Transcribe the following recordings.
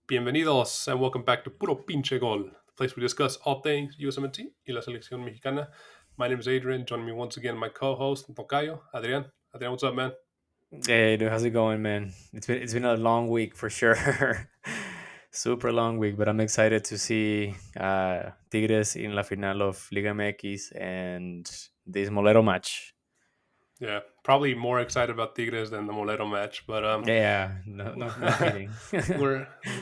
Bienvenidos and welcome back to Puro Pinche Gol, the place we discuss all things USMNT y la selección mexicana. My name is Adrian. Joining me once again, my co-host, Tocayo, Adrian. Adrian, what's up, man? Hey, dude, how's it going, man? It's been a long week for sure. Super long week, but I'm excited to see Tigres in la final of Liga MX and this Molero match. Yeah, probably more excited about Tigres than the Molero match, but Yeah, no kidding.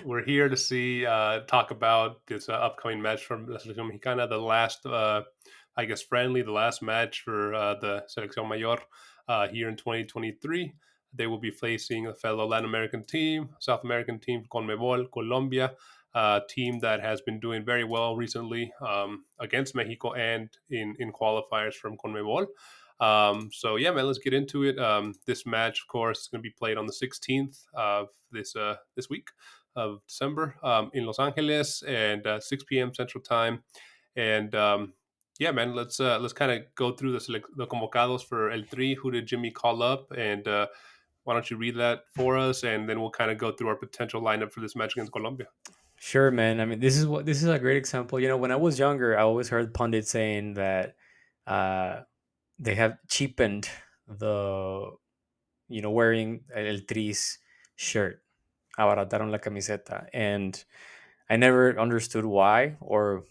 we're here to see talk about this upcoming match from la selección mexicana, the last I guess friendly, the last match for the selección mayor here in 2023. They will be facing a fellow Latin American team, South American team, conmebol, Colombia, a team that has been doing very well recently against Mexico and in qualifiers from conmebol. So yeah, man, let's get into it. This match, of course, is going to be played on the 16th of this week of December in Los Angeles and 6 p.m. Central Time. And yeah, man, let's kind of go through the convocados for eltri. Who did Jimmy call up? And why don't you read that for us? And then we'll kind of go through our potential lineup for this match against Colombia. Sure, man. I mean, this is a great example. When I was younger, I always heard pundits saying that uh, they have cheapened the wearing El Tri's shirt. Abarataron la camiseta. And I never understood why or,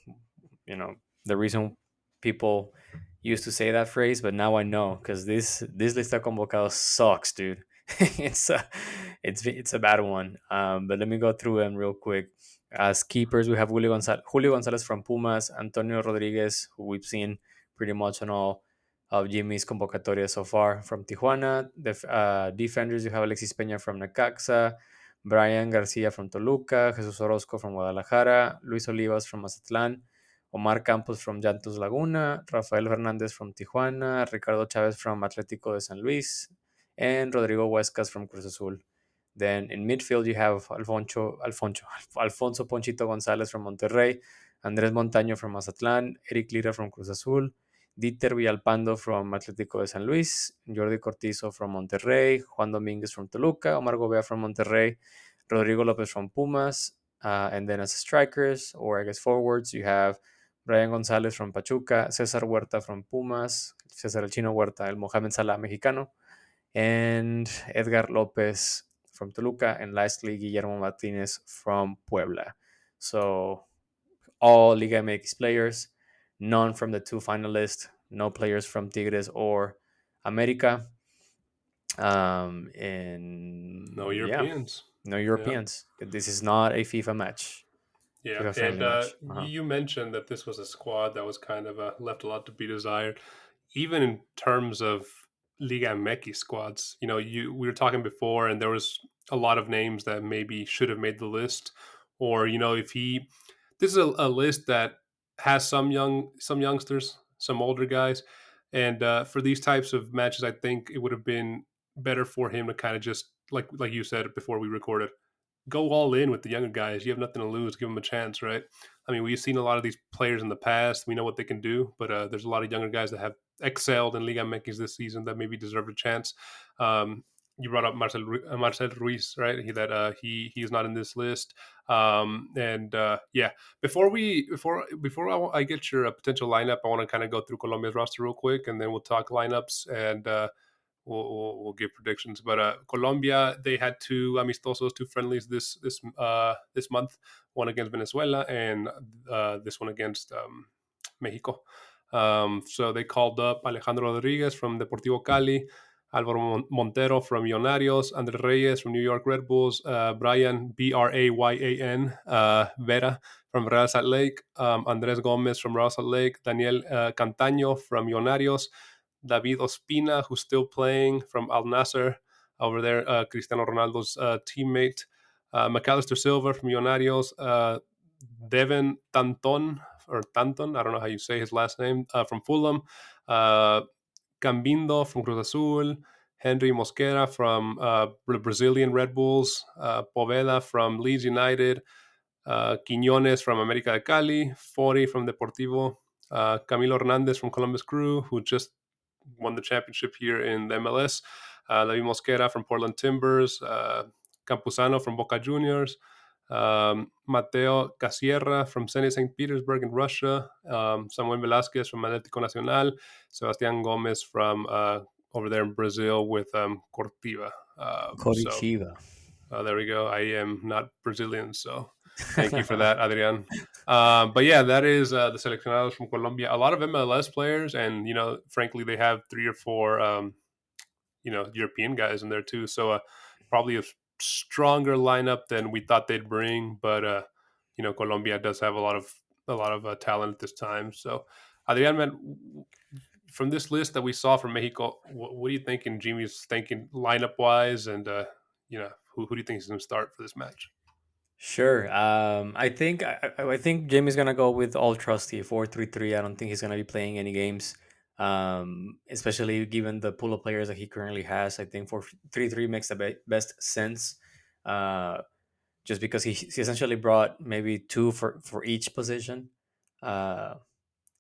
you know, the reason people used to say that phrase, but now I know because this lista convocado sucks, dude. it's a it's a bad one. But let me go through them real quick. As keepers, we have Julio Gonzalez from Pumas, Antonio Rodriguez, who we've seen pretty much on all of Jimmy's convocatoria so far from Tijuana. Defenders, you have Alexis Peña from Necaxa, Brian Garcia from Toluca, Jesus Orozco from Guadalajara, Luis Olivas from Mazatlán, Omar Campos from Llantos Laguna, Rafael Fernández from Tijuana, Ricardo Chávez from Atlético de San Luis, and Rodrigo Huescas from Cruzazul. Then in midfield, you have Alfonso Ponchito González from Monterrey, Andrés Montaño from Mazatlán, Eric Lira from Cruz Azul, Dieter Villalpando from Atlético de San Luis, Jordi Cortizo from Monterrey, Juan Domínguez from Toluca, Omar Gobea from Monterrey, Rodrigo Lopez from Pumas, and then as strikers, or I guess forwards, you have Brian González from Pachuca, César Huerta from Pumas, César el Chino Huerta, el Mohamed Salah mexicano, and Edgar Lopez from Toluca, and lastly, Guillermo Martinez from Puebla. So all Liga MX players, none from the two finalists, no players from Tigres or America. No And yeah, Europeans. no Yeah. Europeans. This is not a FIFA match, Yeah, FIFA and friendly match. you mentioned that this was a squad that was kind of left a lot to be desired, even in terms of Liga MX squads. You know, you we were talking before, and there was a lot of names that maybe should have made the list, or you know, if he, this is a list that has some youngsters, some older guys, and for these types of matches, I think it would have been better for him to kind of just like you said before we recorded, go all in with the younger guys. You have nothing to lose. Give them a chance, right? I mean, we've seen a lot of these players in the past. We know what they can do, but there's a lot of younger guys that have excelled in Liga MX this season that maybe deserve a chance. You brought up Marcel Ruiz, right? He is not in this list. And yeah, before I get your potential lineup, I want to kind of go through Colombia's roster real quick, and then we'll talk lineups and we'll give predictions. But Colombia, they had two amistosos, two friendlies this month. One against Venezuela and this one against Mexico. So they called up Alejandro Rodriguez from Deportivo Cali, Alvaro Montero from Millonarios, Andre Reyes from New York Red Bulls, Brian Bryan Vera from Real Salt Lake, Andres Gomez from Real Salt Lake, Daniel Cantaño from Millonarios, David Ospina, who's still playing from Al Nasser over there, Cristiano Ronaldo's teammate, Macalister Silva from Millonarios, Devin Tanton, I don't know how you say his last name, from Fulham, Cambindo from Cruz Azul, Henry Mosquera from the Brazilian Red Bulls, Poveda from Leeds United, Quiñones from América de Cali, Fori from Deportivo, Camilo Hernandez from Columbus Crew, who just won the championship here in the MLS, David Mosquera from Portland Timbers, Campuzano from Boca Juniors, Mateo Casierra from Zenit St. Petersburg in Russia, Samuel Velasquez from Atlético Nacional, Sebastián Gomez from over there in Brazil with Cortiva. So Coritiba. there we go. I am not Brazilian, so thank you for that, Adrian. But yeah, that is the seleccionados from Colombia. A lot of MLS players, and frankly, they have 3 or 4 European guys in there too. So probably a stronger lineup than we thought they'd bring. But Colombia does have a lot of talent at this time. So Adrian, man, from this list that we saw from Mexico, what do you think? And Jimmy's thinking lineup wise, and who do you think is going to start for this match? Sure. I think Jamie's gonna go with all trusty 4-3-3. I don't think he's gonna be playing any games. Especially given the pool of players that he currently has. I think 4-3-3 makes the best sense. Uh, just because he essentially brought maybe two for each position. Uh,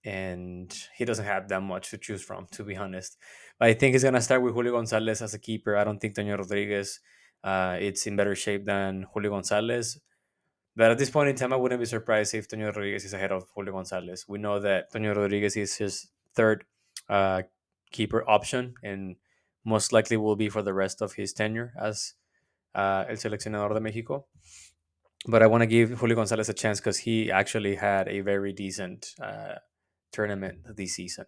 and he doesn't have that much to choose from, to be honest. But I think he's gonna start with Julio Gonzalez as a keeper. I don't think Toño Rodriguez it's in better shape than Julio Gonzalez. But at this point in time, I wouldn't be surprised if Toño Rodriguez is ahead of Julio Gonzalez. We know that Toño Rodriguez is his third uh, keeper option, and most likely will be for the rest of his tenure as el seleccionador de México. But I want to give Julio Gonzalez a chance because he actually had a very decent tournament this season.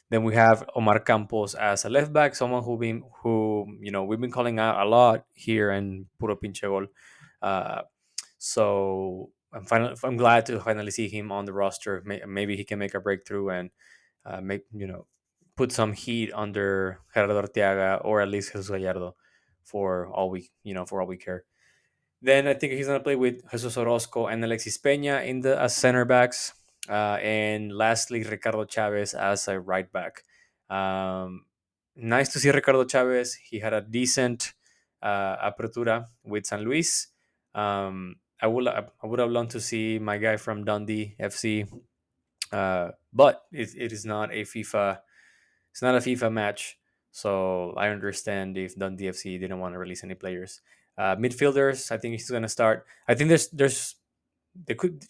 Then we have Omar Campos as a left back, someone who we've been calling out a lot here in Puro Pinche Gol. Uh, so I'm glad to finally see him on the roster. Maybe he can make a breakthrough and make put some heat under Gerardo Arteaga or at least Jesus Gallardo for all we care. Then I think he's gonna play with Jesus Orozco and Alexis Peña in the as center backs, and lastly Ricardo Chavez as a right back. Um, Nice to see Ricardo Chavez. He had a decent apertura with San Luis. I would have loved to see my guy from Dundee FC, but it is not a FIFA. It's not a FIFA match, so I understand if Dundee FC didn't want to release any players. Midfielders, I think he's going to start. I think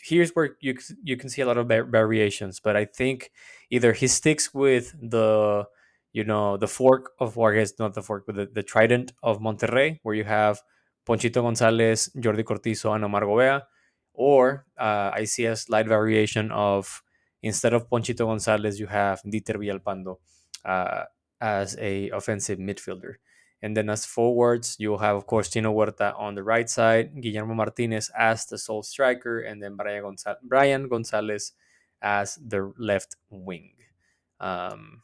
here's where you can see a lot of variations, but I think either he sticks with the fork of, or I guess not the fork, but the trident of Monterrey, where you have Ponchito Gonzalez, Jordi Cortizo, and Omar Gobea, or I see a slight variation of, instead of Ponchito Gonzalez, you have Dieter Villalpando uh, as a offensive midfielder. And then as forwards, you'll have, of course, Chinohuerta on the right side, Guillermo Martinez as the sole striker, and then Brian Gonzalez as the left wing. Um,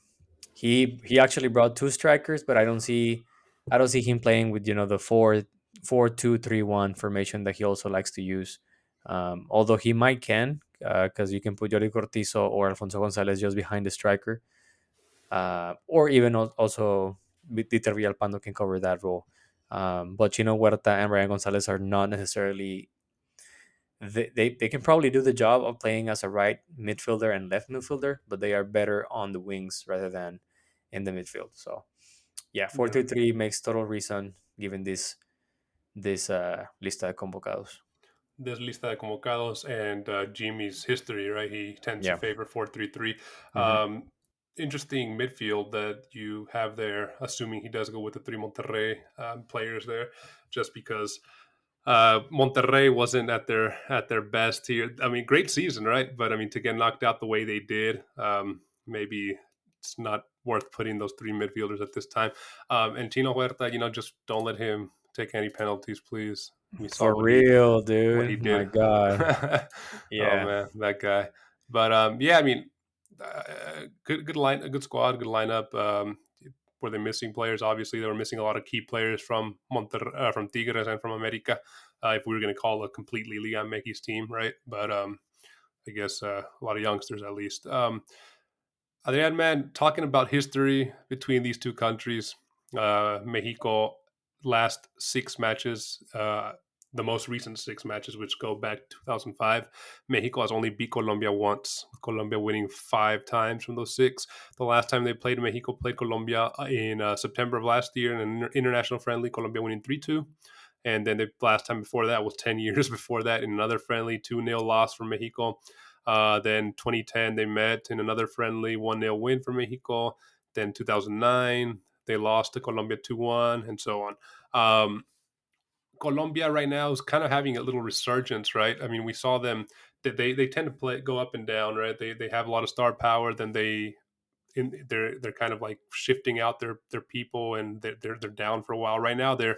he actually brought two strikers, but I don't see him playing with the 4-2-3-1 formation that he also likes to use. Although he might can, because you can put Jordi Cortizo or Alfonso Gonzalez just behind the striker, or even also Dieter Villalpando can cover that role. But Chino Huerta and Brian Gonzalez are not necessarily. They can probably do the job of playing as a right midfielder and left midfielder, but they are better on the wings rather than in the midfield. So yeah, four Yeah. three three makes total reason given this lista de convocados. This lista de convocados and Jimmy's history, right? He tends to Yeah. favor 4-3-3. Hmm. Interesting midfield that you have there, assuming he does go with the 3 Monterrey players there, just because Monterrey wasn't at their best here. I mean, great season, right? But I mean, to get knocked out the way they did, maybe it's not worth putting those 3 midfielders at this time. And Tino Huerta, just don't let him take any penalties, please. We saw For what he real, what he dude. My did. God. Oh Yeah. man, that guy. But yeah, I mean, a good squad, good lineup. Were they missing players? Obviously, they were missing a lot of key players from from Tigres and from America. If we were going to call a completely Liga MX team, right? But I guess a lot of youngsters at least. Adrian, man, talking about history between these two countries, Mexico last 6 matches, the most recent 6 matches, which go back to 2005, Mexico has only beat Colombia once, with Colombia winning 5 times from those 6. The last time they played, Mexico played Colombia in September of last year in an international friendly, Colombia winning 3-2. And then the last time before that was 10 years before that in another friendly 2-0 loss for Mexico. Then 2010 they met in another friendly 1-0 win for Mexico. Then 2009 they lost to Colombia 2-1, and so on. Colombia right now is kind of having a little resurgence, right? I mean, we saw them that they tend to play go up and down, right? They have a lot of star power, then they're kind of like shifting out their people, and they're down for a while. Right now, they're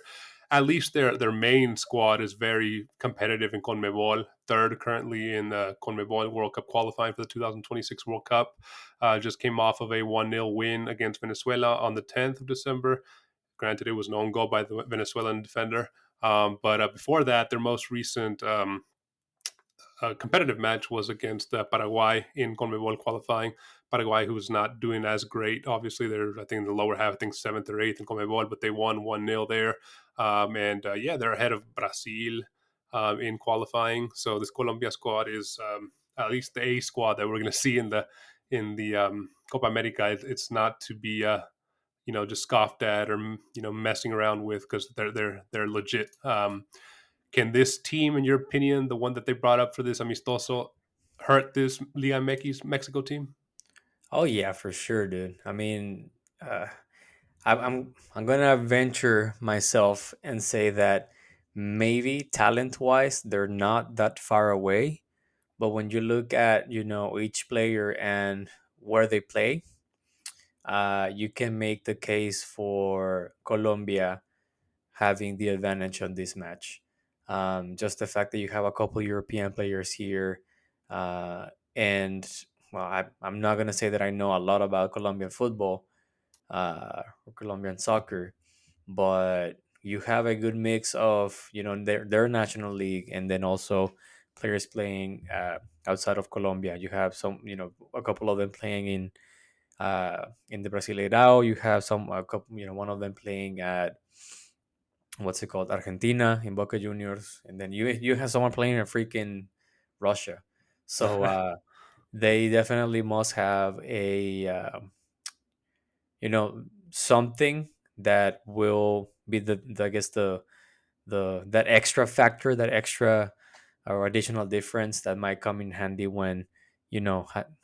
at least their main squad is very competitive in Conmebol. Third currently in the Conmebol World Cup qualifying for the 2026 World Cup. Just came off of a 1-0 win against Venezuela on the 10th of December. Granted, it was an own goal by the Venezuelan defender. But before that, their most recent competitive match was against Paraguay in CONMEBOL qualifying. Paraguay, who's not doing as great. Obviously, they're, I think, in the lower half, I think 7th or 8th in CONMEBOL, but they won 1-0 there. And they're ahead of Brazil in qualifying. So this Colombia squad is at least the A squad that we're going to see in the Copa America. It's not to be just scoffed at or messing around with, because they're legit. Can this team, in your opinion, the one that they brought up for this amistoso, hurt this Liga MX Mexico team? Oh yeah, for sure, dude. I mean, uh, I'm gonna venture myself and say that maybe talent wise they're not that far away, but when you look at each player and where they play, you can make the case for Colombia having the advantage on this match. Just the fact that you have a couple European players here, and well, I'm not gonna say that I know a lot about Colombian football or Colombian soccer, but you have a good mix of their national league, and then also players playing outside of Colombia. You have some, a couple of them playing in the Brasileirao. You have a couple, one of them playing at what's it called, Argentina in Boca Juniors, and then you have someone playing in freaking Russia. So they definitely must have a something that will be I guess the that extra factor, that extra or additional difference that might come in handy when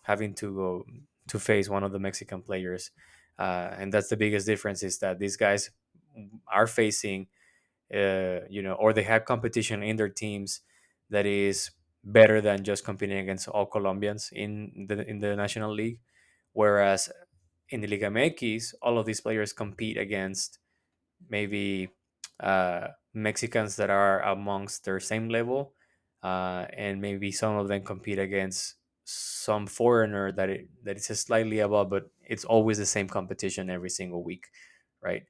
having to go to face one of the Mexican players. And that's the biggest difference, is that these guys are facing or they have competition in their teams that is better than just competing against all Colombians in the national league. Whereas in the Liga MX, all of these players compete against maybe Mexicans that are amongst their same level, and maybe some of them compete against some foreigner that is slightly above, but it's always the same competition every single week, right?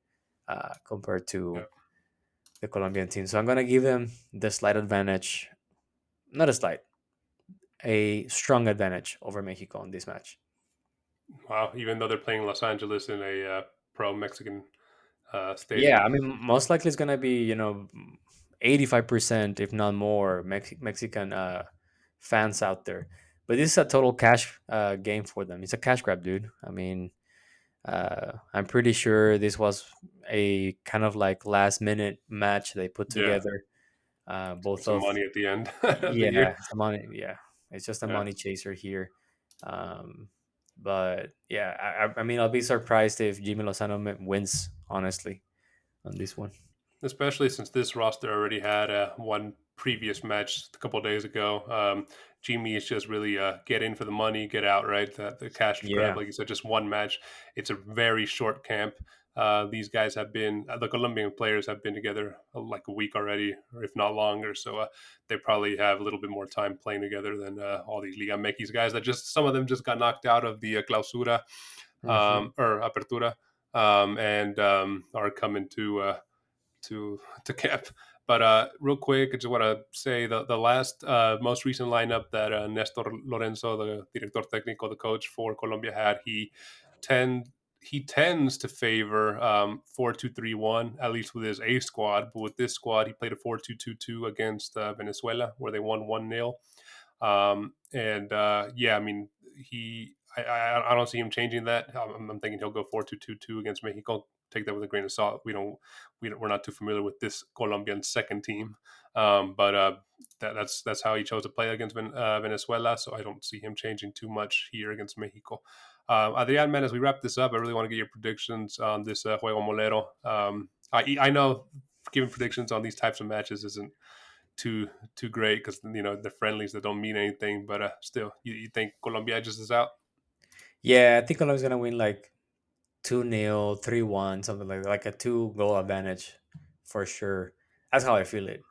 Compared Yeah. to the Colombian team. So I'm gonna give them the slight advantage, not a slight, a strong advantage over Mexico in this match. Wow. Even though they're playing Los Angeles in a pro Mexican Yeah, stadium. I mean, most likely it's gonna be 85%, if not more, Mexican fans out there. But this is a total cash game for them. It's a cash grab, dude. I mean, I'm pretty sure this was a kind of like last minute match they put Yeah. together. Both Some of money at the end of the Yeah, year. it's a money. Yeah, it's just a Yeah. money chaser here. But yeah, I mean, I'll be surprised if Jimmy Lozano wins, honestly, on this one. Especially since this roster already had one previous match a couple of days ago. Jimmy is just really get in for the money, get out, right? The cash grab, Yeah. like you said, just one match. It's a very short camp. These guys have been, the Colombian players have been together like a week already, or if not longer. So they probably have a little bit more time playing together than all these Liga MX guys that just, some of them just got knocked out of the clausura Hmm. or apertura, and are coming to cap. But real quick, I just want to say the last most recent lineup that Nestor Lorenzo, the directortecnico, the coach for Colombia, had, tend he tends to favor 4-2-3-1, at least with his A squad. But with this squad, he played a 4-2-2-2 against Venezuela, where they won 1-0. And yeah, I mean, I don't see him changing that. I'm thinking he'll go 4-2-2-2 against Mexico. take that with a grain of salt. We're not too familiar with this Colombian second team, but that's how he chose to play against Venezuela. So I don't see him changing too much here against Mexico. Adrian, man, as we wrap this up, I really want to get your predictions on this juego molero. I know giving predictions on these types of matches isn't too great because they're friendlies that don't mean anything. But still, you think Colombia just is out? Yeah, I think Colombia's gonna win like 2-0, 3-1, something like that, like a 2 goal advantage for sure. That's how I feel it.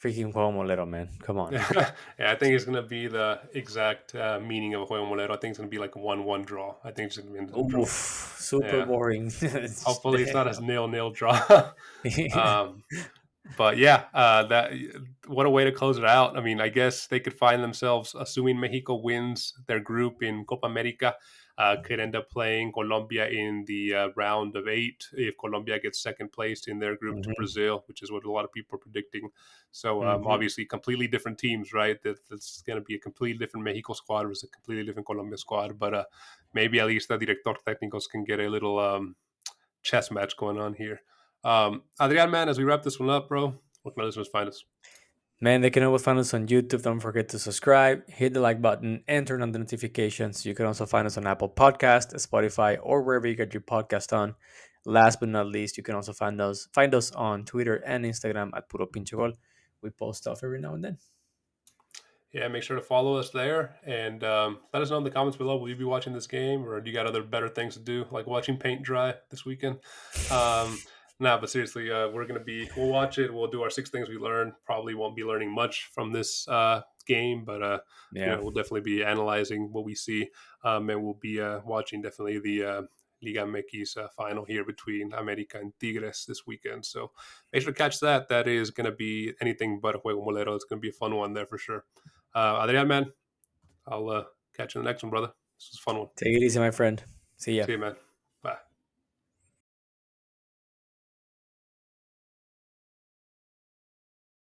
Freaking Juego Molero, man. Come on. Yeah, I think it's gonna be the exact meaning of a juego molero. I think it's gonna be like a 1-1 draw. I think it's gonna be a draw. Oof, super Yeah, boring. It's hopefully it's not as damn. 0-0 draw. um, but yeah, that what a way to close it out. I mean, I guess they could find themselves, assuming Mexico wins their group in Copa could end up playing Colombia in the round of 8 if Colombia gets second place in their group to Mhm, Brazil, which is what a lot of people are predicting. So mhm. obviously, completely different teams, right? That's going to be a completely different Mexico squad versus a completely different Colombia squad. But maybe at least the directortecnicos can get a little chess match going on here. Adrian, man, as we wrap this one up, bro, where can our listeners find us? Man, they can always find us on YouTube. Don't forget to subscribe, hit the like button, and turn on the notifications. You can also find us on Apple Podcast, Spotify, or wherever you get your podcast on. Last but not least, you can also find us on Twitter and Instagram at Puro Pinche Gol. We post stuff every now and then. Yeah, make sure to follow us there and let us know in the comments below. Will you be watching this game, or do you got other better things to do, like watching paint dry this weekend? But seriously, we'll watch it. We'll do our 6 things we learned. Probably won't be learning much from this game, but Yeah. we'll definitely be analyzing what we see, and we'll be watching definitely the Liga MX final here between America and Tigres this weekend. So make sure to catch that. That is going to be anything but a juego molero. It's going to be a fun one there for sure. Adrian, man, I'll catch you in the next one, brother. This was a fun one. Take it easy, my friend. See ya. See you, man.